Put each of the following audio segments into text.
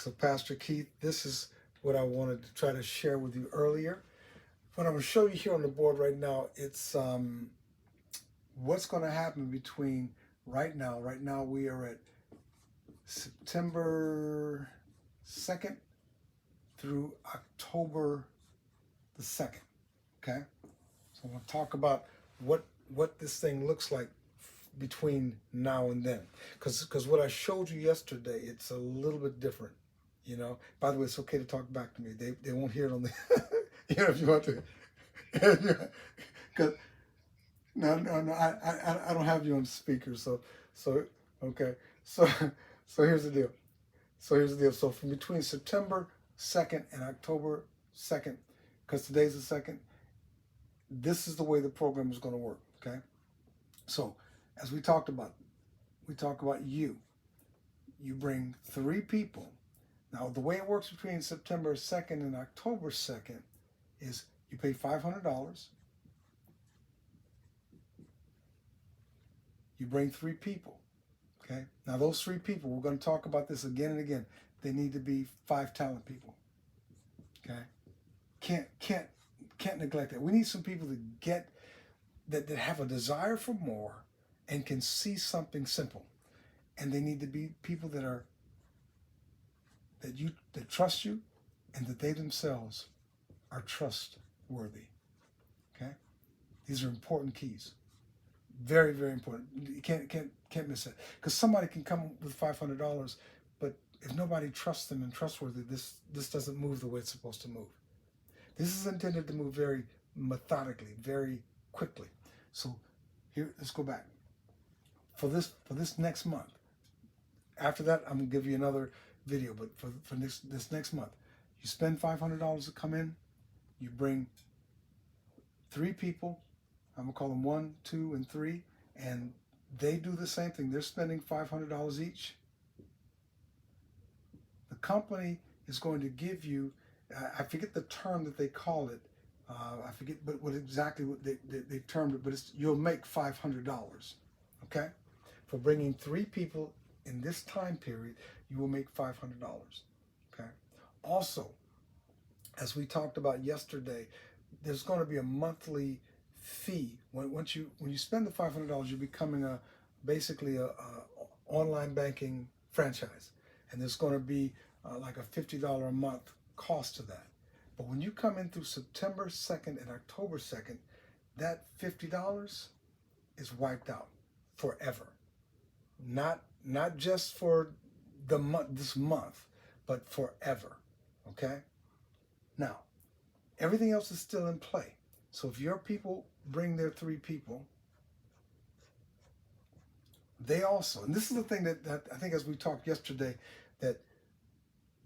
So Pastor Keith, this is what I wanted to try to share with you earlier. What I'm going to show you here on the board right now, it's what's going to happen between right now. Right now we are at September 2nd through October the 2nd. Okay? So I'm going to talk about what this thing looks like between now and then. Because what I showed you yesterday, it's a little bit different. You know, by the way, it's okay to talk back to me. They won't hear it on the, you know, if you want to. Because no, I don't have you on speaker. So okay. So so here's the deal. So from between September 2nd and October 2nd, because today's the second, this is the way the program is going to work. Okay. So as we talk about you. You bring 3 people. Now the way it works between September 2nd and October 2nd is you pay $500. You bring 3 people. Okay. Now those 3 people, we're going to talk about this again and again. They need to be 5 talent people. Okay. Can't neglect that. We need some people that get that have a desire for more and can see something simple. And they need to be people that trust you, and that they themselves are trustworthy. Okay? These are important keys. Very, very important. You can't miss it. Because somebody can come with $500, but if nobody trusts them and trustworthy, this doesn't move the way it's supposed to move. This is intended to move very methodically, very quickly. So here, let's go back. For this next month. After that, I'm gonna give you another video. But for this next month, you spend $500 to come in. You bring 3 people. I'm gonna call them 1, 2, and 3, and they do the same thing. They're spending $500 each. The company is going to give you, I forget the term that they call it. I forget, but what they termed it. But you'll make $500. Okay, for bringing 3 people in this time period, you will make $500. Okay. Also, as we talked about yesterday, there's going to be a monthly fee. When you spend the $500, you're becoming basically a online banking franchise, and there's going to be like a $50 a month cost to that. But when you come in through September 2nd and October 2nd, that $50 is wiped out forever. Not just for this month, but forever. Okay? Now, everything else is still in play. So if your people bring their 3 people, they also, and this is the thing that I think, as we talked yesterday, that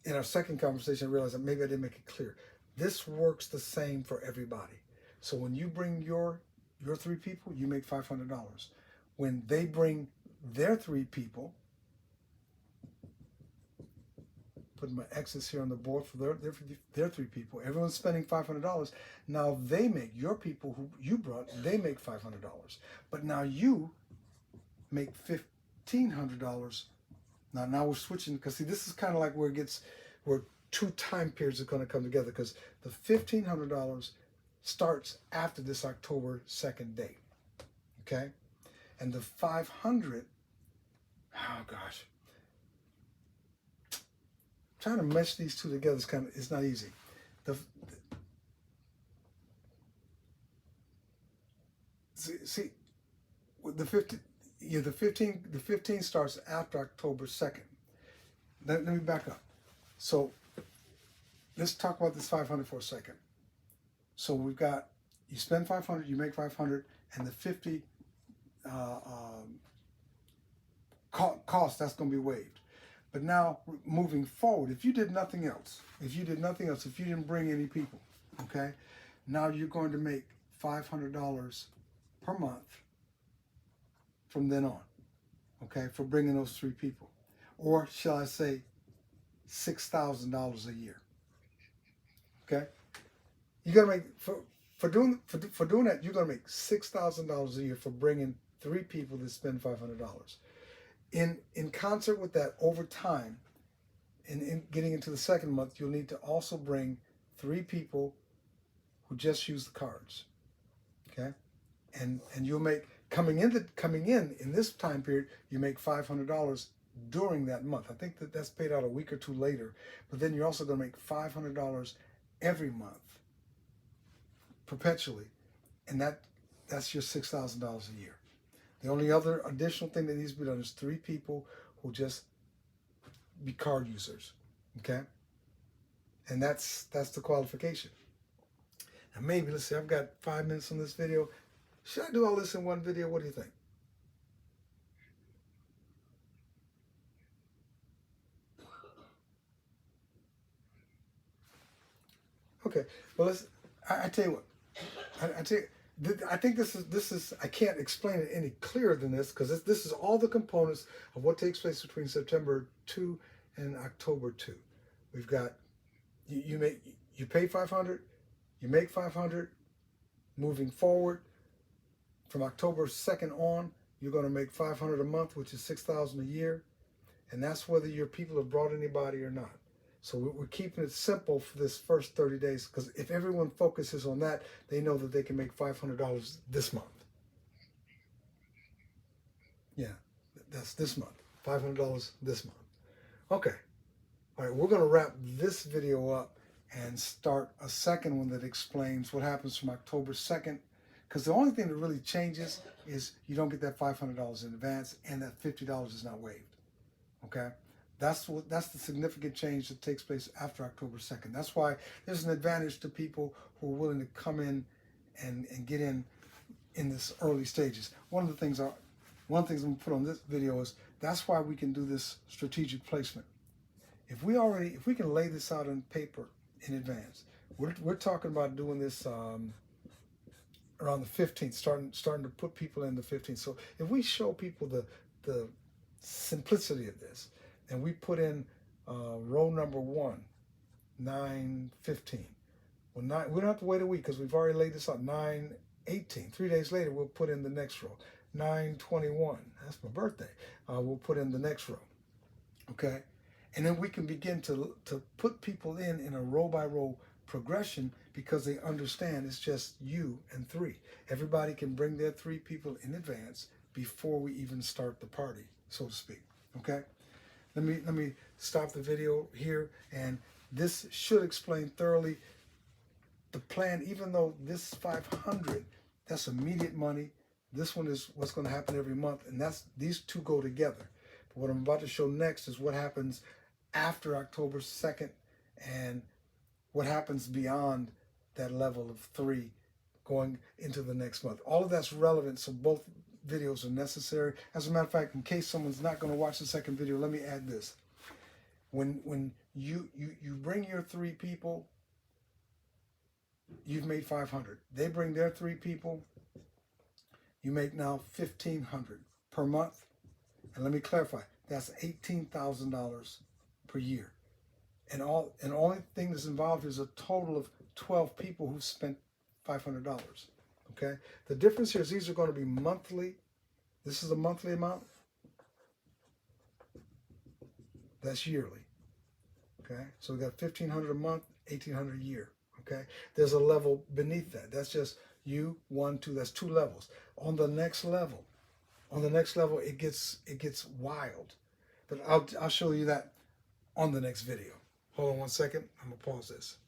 in our second conversation, I realized that maybe I didn't make it clear. This works the same for everybody. So when you bring your 3 people, you make $500. When they bring their 3 people, put my X's here on the board for their 3 people. Everyone's spending $500. Now they make, your people who you brought, they make $500. But now you make $1,500. Now we're switching, because see, this is kind of like where 2 time periods are going to come together, because the $1,500 starts after this October 2nd date. Okay? And the 500, oh gosh, trying to mesh these 2 together it's not easy. The 15 starts after October 2nd. Let me back up. So let's talk about this 500 for a second. So we've got, you spend 500, you make 500, and the 50 cost, that's going to be waived. But now, moving forward, if you did nothing else, if you didn't bring any people, okay, now you're going to make $500 per month from then on, okay, for bringing those 3 people. Or shall I say $6,000 a year, okay? You're going to make, for doing that, you're going to make $6,000 a year for bringing 3 people that spend $500. In concert with that, over time, in getting into the second month, you'll need to also bring 3 people who just use the cards. Okay, and you'll make coming in this time period, you make $500 during that month. I think that that's paid out a week or two later, but then you're also going to make $500 every month, perpetually, and that's your $6,000 a year. The only other additional thing that needs to be done is 3 people who just be card users. Okay, and that's the qualification. Now maybe, let's see, I've got 5 minutes on this video. Should I do all this in one video? What do you think? Okay, well, I tell you what, I tell you, I think this is, I can't explain it any clearer than this, because this is all the components of what takes place between September 2 and October 2. We've got, you pay 500, you make 500, moving forward, from October 2nd on, you're going to make 500 a month, which is 6,000 a year, and that's whether your people have brought anybody or not. So we're keeping it simple for this first 30 days, because if everyone focuses on that, they know that they can make $500 this month. Yeah, that's this month, $500 this month. Okay, all right, we're going to wrap this video up and start a second one that explains what happens from October 2nd, because the only thing that really changes is you don't get that $500 in advance, and that $50 is not waived. Okay, that's the significant change that takes place after October 2nd. That's why there's an advantage to people who are willing to come in and get in this early stages. One of the things I'm gonna put on this video is that's why we can do this strategic placement. If we can lay this out on paper in advance, we're talking about doing this around the 15th, starting to put people in the 15th. So if we show people the simplicity of this, and we put in row number 1, 9:15. Well, we don't have to wait a week, because we've already laid this out. 9:18. 3 days later, we'll put in the next row. 9:21. That's my birthday. We'll put in the next row. Okay, and then we can begin to put people in a row by row progression, because they understand it's just you and 3. Everybody can bring their 3 people in advance before we even start the party, so to speak. Okay, let me stop the video here, and this should explain thoroughly the plan. Even though this 500, that's immediate money, this one is what's going to happen every month, and these two go together. But what I'm about to show next is what happens after October 2nd, and what happens beyond that level of 3 going into the next month. All of that's relevant, so both videos are necessary. As a matter of fact, in case someone's not going to watch the second video, let me add this. When you bring your 3 people, you've made 500. They bring their 3 people, you make now $1,500 per month. And let me clarify, that's $18,000 per year. And the only thing that's involved is a total of 12 people who spent $500. Okay, the difference here is these are going to be monthly. This is a monthly amount. That's yearly. Okay, so we got $1,500 a month, $1,800 a year. Okay, there's a level beneath that. That's just you, 1, 2. That's 2 levels. On the next level, it gets wild. But I'll show you that on the next video. Hold on one second. I'm gonna pause this.